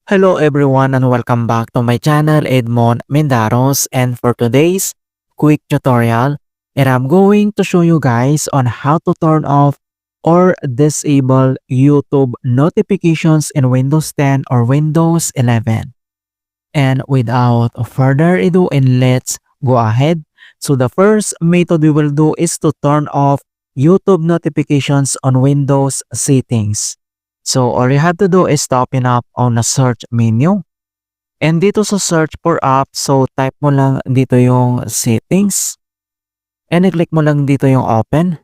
Hello everyone and welcome back to my channel Edmond Mendaros, and for today's quick tutorial and I'm going to show you guys on how to turn off or disable YouTube notifications in Windows 10 or Windows 11. And without further ado, and let's go ahead. So the first method we will do is to turn off YouTube notifications on Windows settings. So all you have to do is to open up on the search menu. And dito sa search for app, so type mo lang dito yung settings. And i-click mo lang dito yung open.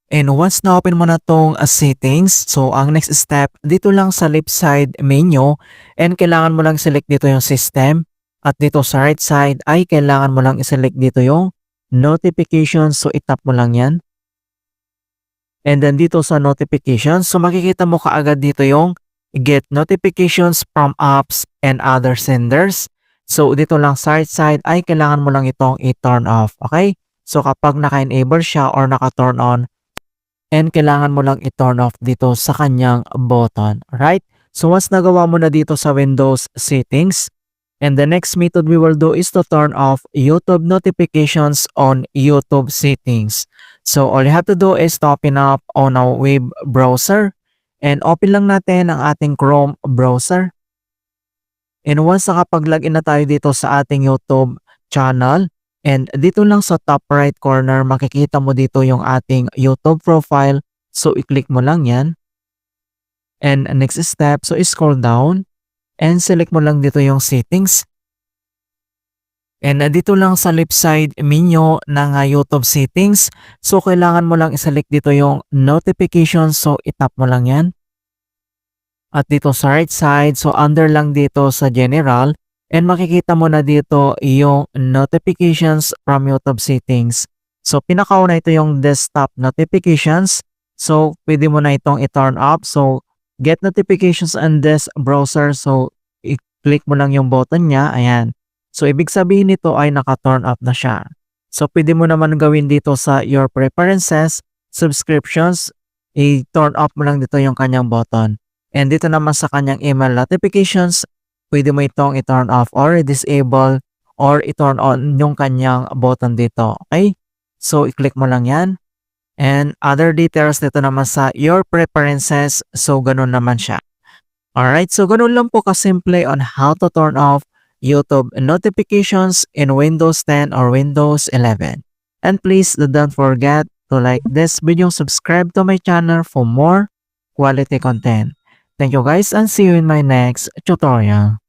And once na open mo na tong settings, so ang next step, dito lang sa left side menu, and kailangan mo lang select dito yung system. At dito sa right side ay kailangan mo lang i-select dito yung notifications, so itap mo lang yan. And then dito sa notifications, so makikita mo kaagad dito yung get notifications from apps and other senders. So dito lang sa right side ay kailangan mo lang itong i-turn off, okay? So kapag naka-enable siya or naka-turn on, and kailangan mo lang i-turn off dito sa kanyang button, right? So once nagawa mo na dito sa Windows settings, and the next method we will do is to turn off YouTube notifications on YouTube settings. So all you have to do is to open up on a web browser, and open lang natin ang ating Chrome browser. And once nakapag-login na tayo dito sa ating YouTube channel, and dito lang sa top right corner, makikita mo dito yung ating YouTube profile. So, i-click mo lang yan. And next step, so scroll down and select mo lang dito yung settings. And dito lang sa left side menu ng YouTube settings, so kailangan mo lang i-select dito yung notifications. So, itap mo lang yan. At dito sa right side, so under lang dito sa general, and makikita mo na dito yung notifications from YouTube settings. So, pinakauna ito yung desktop notifications. So, pwede mo na itong i-turn off. So, get notifications on this browser. So, i-click mo lang yung button niya. Ayan. So, ibig sabihin nito ay naka-turn off na siya. So, pwede mo naman gawin dito sa your preferences, subscriptions, i-turn off mo lang dito yung kanyang button. And dito naman sa kanyang email notifications, pwede mo itong i-turn off or disable or i-turn on yung kanyang button dito. Okay? So, i-click mo lang yan. And other details dito naman sa your preferences. So, ganun naman siya. Alright, so ganun lang po kasimple on how to turn off YouTube notifications in Windows 10 or Windows 11. And please don't forget to like this video, subscribe to my channel for more quality content. Thank you guys and see you in my next tutorial.